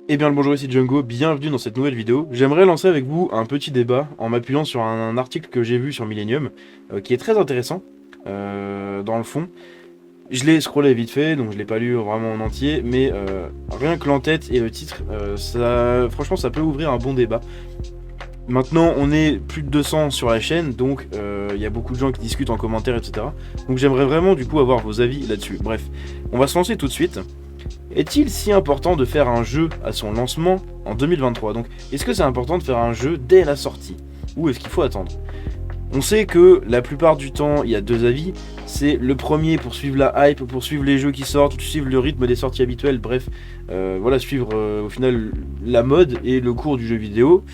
Eh bien le bonjour, ici Django, bienvenue dans cette nouvelle vidéo. J'aimerais lancer avec vous un petit débat en m'appuyant sur un article que j'ai vu sur Millennium, qui est très intéressant, dans le fond. Je l'ai scrollé vite fait, donc je l'ai pas lu vraiment en entier, mais rien que l'entête et le titre, franchement ça peut ouvrir un bon débat. Maintenant on est plus de 200 sur la chaîne, donc il y a beaucoup de gens qui discutent en commentaire, etc. Donc j'aimerais vraiment du coup avoir vos avis là-dessus. Bref, on va se lancer tout de suite. Est-il si important de faire un jeu à son lancement en 2023? Donc, est-ce que c'est important de faire un jeu dès la sortie? Ou est-ce qu'il faut attendre? On sait que la plupart du temps, il y a deux avis. C'est le premier pour suivre la hype, pour suivre les jeux qui sortent, suivre le rythme des sorties habituelles, bref, voilà, suivre au final la mode et le cours du jeu vidéo.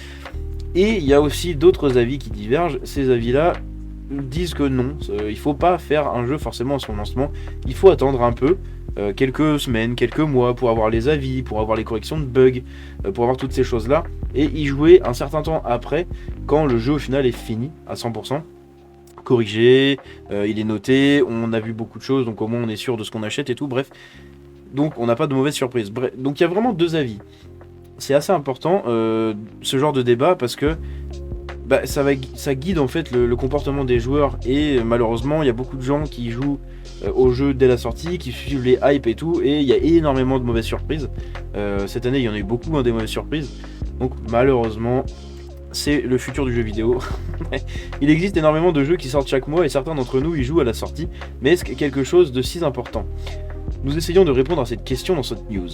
Et il y a aussi d'autres avis qui divergent. Ces avis-là disent que non, il faut pas faire un jeu forcément à son lancement, il faut attendre un peu, quelques semaines, quelques mois pour avoir les avis, pour avoir les corrections de bugs, pour avoir toutes ces choses-là, et y jouer un certain temps après, quand le jeu au final est fini à 100%, corrigé, il est noté, on a vu beaucoup de choses, donc au moins on est sûr de ce qu'on achète et tout, bref, donc on n'a pas de mauvaise surprise. Bref, donc il y a vraiment deux avis. C'est assez important ce genre de débat parce que ça guide en fait le comportement des joueurs et malheureusement il y a beaucoup de gens qui jouent au jeu dès la sortie, qui suivent les hypes et tout, et il y a énormément de mauvaises surprises. Cette année il y en a eu beaucoup, hein, des mauvaises surprises, donc malheureusement c'est le futur du jeu vidéo. Il existe énormément de jeux qui sortent chaque mois et certains d'entre nous y jouent à la sortie, mais est-ce que quelque chose de si important? Nous essayons de répondre à cette question dans cette news.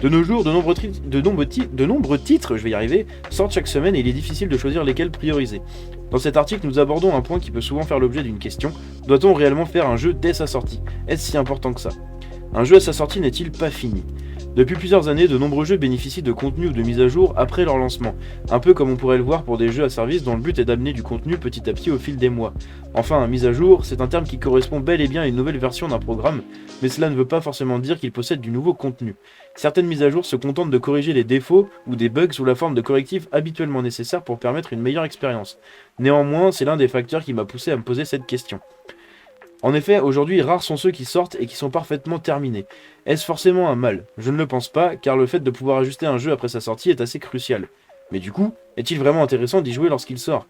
De nos jours, de nombreux titres, je vais y arriver, sortent chaque semaine et il est difficile de choisir lesquels prioriser. Dans cet article, nous abordons un point qui peut souvent faire l'objet d'une question. Doit-on réellement faire un jeu dès sa sortie? Est-ce si important que ça? Un jeu à sa sortie n'est-il pas fini? Depuis plusieurs années, de nombreux jeux bénéficient de contenu ou de mise à jour après leur lancement, un peu comme on pourrait le voir pour des jeux à service dont le but est d'amener du contenu petit à petit au fil des mois. Enfin, mise à jour, c'est un terme qui correspond bel et bien à une nouvelle version d'un programme, mais cela ne veut pas forcément dire qu'il possède du nouveau contenu. Certaines mises à jour se contentent de corriger les défauts ou des bugs sous la forme de correctifs habituellement nécessaires pour permettre une meilleure expérience. Néanmoins, c'est l'un des facteurs qui m'a poussé à me poser cette question. En effet, aujourd'hui, rares sont ceux qui sortent et qui sont parfaitement terminés. Est-ce forcément un mal? Je ne le pense pas, car le fait de pouvoir ajuster un jeu après sa sortie est assez crucial. Mais du coup, est-il vraiment intéressant d'y jouer lorsqu'il sort?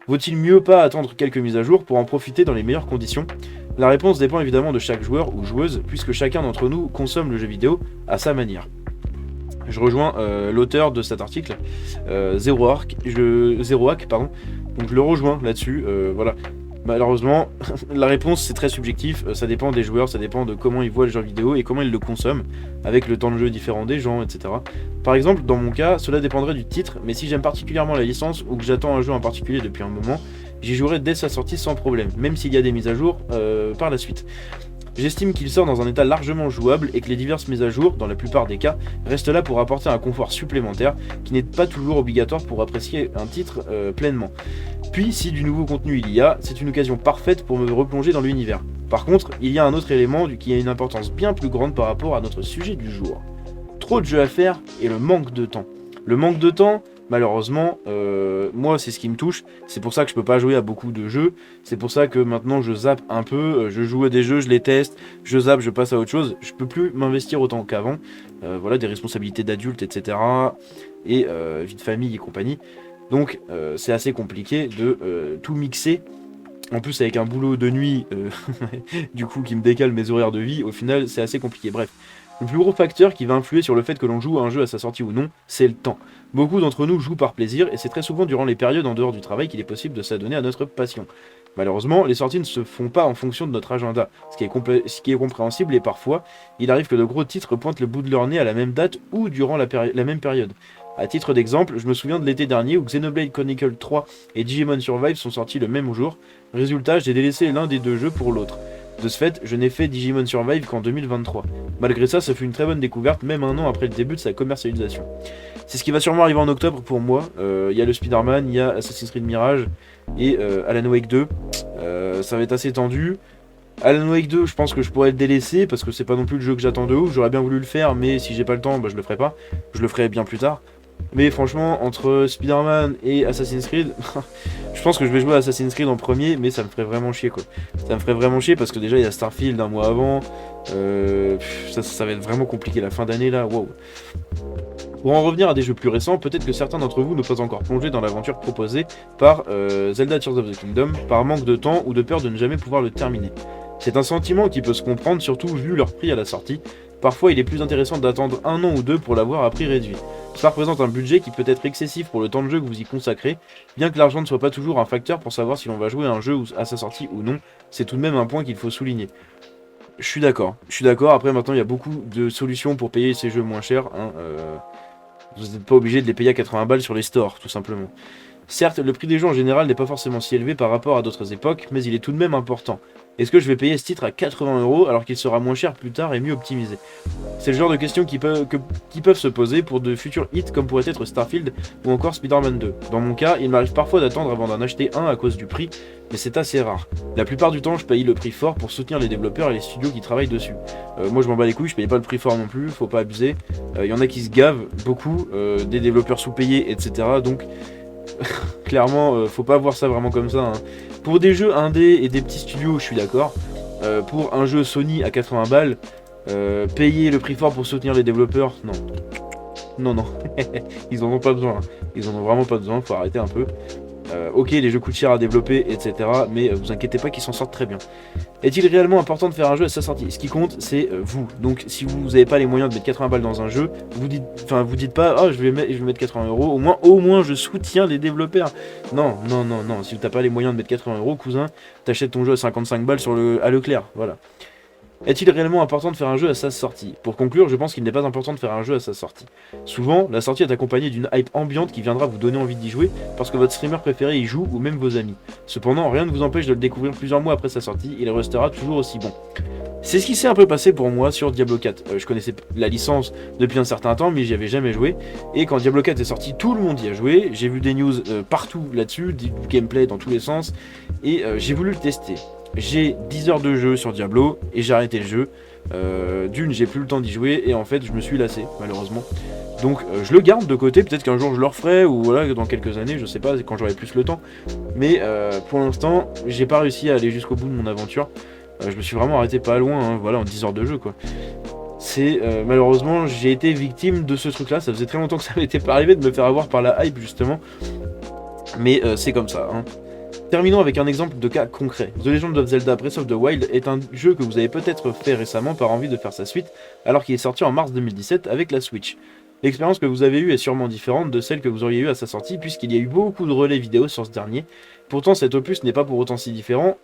Vaut-il mieux pas attendre quelques mises à jour pour en profiter dans les meilleures conditions? La réponse dépend évidemment de chaque joueur ou joueuse, puisque chacun d'entre nous consomme le jeu vidéo à sa manière. Je rejoins l'auteur de cet article, Zero Hack, pardon. Donc je le rejoins là-dessus, voilà. Malheureusement, la réponse c'est très subjectif, ça dépend des joueurs, ça dépend de comment ils voient le jeu vidéo et comment ils le consomment, avec le temps de jeu différent des gens, etc. Par exemple, dans mon cas, cela dépendrait du titre, mais si j'aime particulièrement la licence ou que j'attends un jeu en particulier depuis un moment, j'y jouerai dès sa sortie sans problème, même s'il y a des mises à jour par la suite. J'estime qu'il sort dans un état largement jouable et que les diverses mises à jour, dans la plupart des cas, restent là pour apporter un confort supplémentaire qui n'est pas toujours obligatoire pour apprécier un titre pleinement. Puis, si du nouveau contenu il y a, c'est une occasion parfaite pour me replonger dans l'univers. Par contre, il y a un autre élément qui a une importance bien plus grande par rapport à notre sujet du jour. Trop de jeux à faire et le manque de temps. Le manque de temps, malheureusement, moi c'est ce qui me touche, c'est pour ça que je peux pas jouer à beaucoup de jeux, c'est pour ça que maintenant je zappe un peu, je joue à des jeux, je les teste, je zappe, je passe à autre chose, je peux plus m'investir autant qu'avant, voilà, des responsabilités d'adulte, etc. Et vie de famille et compagnie, donc c'est assez compliqué de tout mixer, en plus avec un boulot de nuit, du coup qui me décale mes horaires de vie, au final c'est assez compliqué, bref. Le plus gros facteur qui va influer sur le fait que l'on joue à un jeu à sa sortie ou non, c'est le temps. Beaucoup d'entre nous jouent par plaisir et c'est très souvent durant les périodes en dehors du travail qu'il est possible de s'adonner à notre passion. Malheureusement, les sorties ne se font pas en fonction de notre agenda, ce qui est compréhensible et parfois, il arrive que de gros titres pointent le bout de leur nez à la même date ou durant la même période. A titre d'exemple, je me souviens de l'été dernier où Xenoblade Chronicle 3 et Digimon Survive sont sortis le même jour. Résultat, j'ai délaissé l'un des deux jeux pour l'autre. De ce fait, je n'ai fait Digimon Survive qu'en 2023. Malgré ça, ça fut une très bonne découverte, même un an après le début de sa commercialisation. C'est ce qui va sûrement arriver en octobre pour moi. Il y a le Spider-Man, il y a Assassin's Creed Mirage et Alan Wake 2. Ça va être assez tendu. Alan Wake 2, je pense que je pourrais le délaisser parce que c'est pas non plus le jeu que j'attends de ouf. J'aurais bien voulu le faire, mais si j'ai pas le temps, bah, je le ferai pas. Je le ferai bien plus tard. Mais franchement, entre Spider-Man et Assassin's Creed, je pense que je vais jouer à Assassin's Creed en premier, mais ça me ferait vraiment chier quoi. Ça me ferait vraiment chier parce que déjà il y a Starfield un mois avant. Ça va être vraiment compliqué la fin d'année là, wow. Pour en revenir à des jeux plus récents, peut-être que certains d'entre vous n'ont pas encore plongé dans l'aventure proposée par Zelda Tears of the Kingdom, par manque de temps ou de peur de ne jamais pouvoir le terminer. C'est un sentiment qui peut se comprendre, surtout vu leur prix à la sortie. Parfois, il est plus intéressant d'attendre 1 an ou 2 pour l'avoir à prix réduit. Cela représente un budget qui peut être excessif pour le temps de jeu que vous y consacrez, bien que l'argent ne soit pas toujours un facteur pour savoir si l'on va jouer à un jeu à sa sortie ou non, c'est tout de même un point qu'il faut souligner. Je suis d'accord, après maintenant il y a beaucoup de solutions pour payer ces jeux moins chers, hein, vous n'êtes pas obligé de les payer à 80 balles sur les stores, tout simplement. Certes, le prix des jeux en général n'est pas forcément si élevé par rapport à d'autres époques, mais il est tout de même important. Est-ce que je vais payer ce titre à 80 € alors qu'il sera moins cher plus tard et mieux optimisé? C'est le genre de questions qui peuvent se poser pour de futurs hits comme pourrait être Starfield ou encore Spider-Man 2. Dans mon cas, il m'arrive parfois d'attendre avant d'en acheter un à cause du prix, mais c'est assez rare. La plupart du temps, je paye le prix fort pour soutenir les développeurs et les studios qui travaillent dessus. Moi je m'en bats les couilles, je paye pas le prix fort non plus, faut pas abuser. Y en a qui se gavent beaucoup, des développeurs sous-payés, etc. Donc clairement, faut pas voir ça vraiment comme ça, hein. Pour des jeux indés et des petits studios, je suis d'accord. Pour un jeu Sony à 80 balles, payer le prix fort pour soutenir les développeurs, non. Non, non. Ils en ont pas besoin, hein. Ils en ont vraiment pas besoin, faut arrêter un peu. Ok, les jeux coûtent cher à développer, etc. Mais vous inquiétez pas qu'ils s'en sortent très bien. Est-il réellement important de faire un jeu à sa sortie? Ce qui compte, c'est vous. Donc, si vous n'avez pas les moyens de mettre 80 balles dans un jeu, vous dites pas, oh, je vais mettre 80 €. Au moins, je soutiens les développeurs. Non, non, non, non. Si t'as pas les moyens de mettre 80 €, cousin, t'achètes ton jeu à 55 balles à Leclerc. Voilà. Est-il réellement important de faire un jeu à sa sortie? Pour conclure, je pense qu'il n'est pas important de faire un jeu à sa sortie. Souvent, la sortie est accompagnée d'une hype ambiante qui viendra vous donner envie d'y jouer parce que votre streamer préféré y joue ou même vos amis. Cependant, rien ne vous empêche de le découvrir plusieurs mois après sa sortie, il restera toujours aussi bon. C'est ce qui s'est un peu passé pour moi sur Diablo 4. Je connaissais la licence depuis un certain temps, mais j'y avais jamais joué. Et quand Diablo 4 est sorti, tout le monde y a joué. J'ai vu des news partout là-dessus, du gameplay dans tous les sens, et j'ai voulu le tester. J'ai 10 heures de jeu sur Diablo et j'ai arrêté le jeu. D'une, j'ai plus le temps d'y jouer et en fait je me suis lassé malheureusement. Donc je le garde de côté, peut-être qu'un jour je le referai ou voilà dans quelques années, je sais pas, quand j'aurai plus le temps. Mais pour l'instant, j'ai pas réussi à aller jusqu'au bout de mon aventure. Je me suis vraiment arrêté pas loin, hein, voilà, en 10 heures de jeu quoi. C'est malheureusement j'ai été victime de ce truc là, ça faisait très longtemps que ça m'était pas arrivé de me faire avoir par la hype justement. Mais c'est comme ça, hein. Terminons avec un exemple de cas concret. The Legend of Zelda Breath of the Wild est un jeu que vous avez peut-être fait récemment par envie de faire sa suite, alors qu'il est sorti en mars 2017 avec la Switch. L'expérience que vous avez eue est sûrement différente de celle que vous auriez eue à sa sortie, puisqu'il y a eu beaucoup de relais vidéo sur ce dernier. Pourtant, cet opus n'est pas pour autant si différent.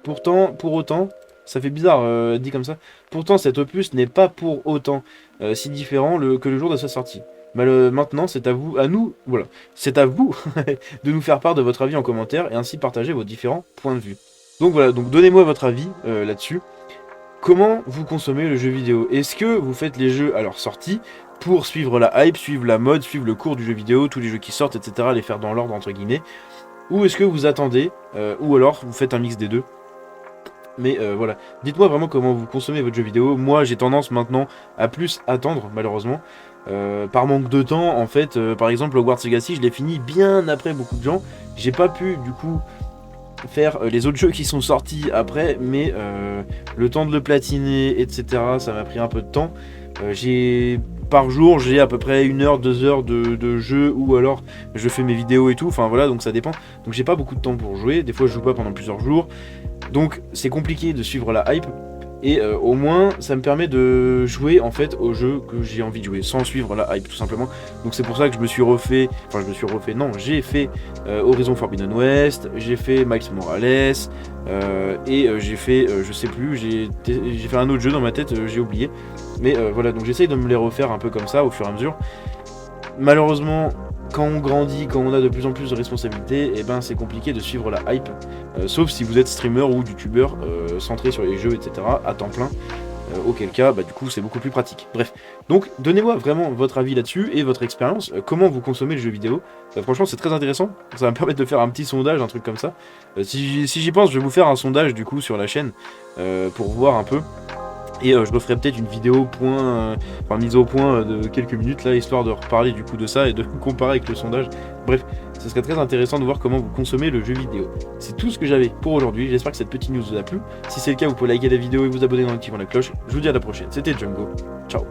Pour autant, ça fait bizarre dit comme ça. Pourtant, cet opus n'est pas pour autant si différent que le jour de sa sortie. Maintenant, c'est à vous de nous faire part de votre avis en commentaire et ainsi partager vos différents points de vue. Donc voilà, donc donnez-moi votre avis là-dessus. Comment vous consommez le jeu vidéo? Est-ce que vous faites les jeux à leur sortie pour suivre la hype, suivre la mode, suivre le cours du jeu vidéo, tous les jeux qui sortent, etc., les faire dans l'ordre entre guillemets? Ou est-ce que vous attendez, ou alors vous faites un mix des deux? Mais voilà, dites-moi vraiment comment vous consommez votre jeu vidéo. Moi j'ai tendance maintenant à plus attendre malheureusement. Par manque de temps en fait, par exemple Hogwarts Legacy je l'ai fini bien après beaucoup de gens. J'ai pas pu du coup faire les autres jeux qui sont sortis après, mais le temps de le platiner etc, ça m'a pris un peu de temps. Par jour j'ai à peu près 1 heure, 2 heures de jeu, ou alors je fais mes vidéos et tout, enfin voilà, donc ça dépend. Donc j'ai pas beaucoup de temps pour jouer, des fois je joue pas pendant plusieurs jours, donc c'est compliqué de suivre la hype. Et au moins ça me permet de jouer en fait aux jeux que j'ai envie de jouer sans suivre la hype tout simplement. Donc c'est pour ça que j'ai fait Horizon Forbidden West, j'ai fait Miles Morales et j'ai fait je sais plus, j'ai fait un autre jeu dans ma tête, j'ai oublié. Mais voilà, donc j'essaye de me les refaire un peu comme ça au fur et à mesure. Malheureusement, quand on grandit, quand on a de plus en plus de responsabilités, et ben c'est compliqué de suivre la hype, sauf si vous êtes streamer ou youtubeur centré sur les jeux, etc. à temps plein, auquel cas, bah, du coup, c'est beaucoup plus pratique. Bref, donc donnez-moi vraiment votre avis là-dessus et votre expérience, comment vous consommez le jeu vidéo. Franchement, c'est très intéressant, ça va me permettre de faire un petit sondage, un truc comme ça. Si j'y pense, je vais vous faire un sondage du coup sur la chaîne pour voir un peu. Et je referai peut-être une vidéo mise au point de quelques minutes là, histoire de reparler du coup de ça et de comparer avec le sondage. Bref, ce serait très intéressant de voir comment vous consommez le jeu vidéo. C'est tout ce que j'avais pour aujourd'hui, j'espère que cette petite news vous a plu. Si c'est le cas, vous pouvez liker la vidéo et vous abonner en activant la cloche. Je vous dis à la prochaine, c'était Django, ciao.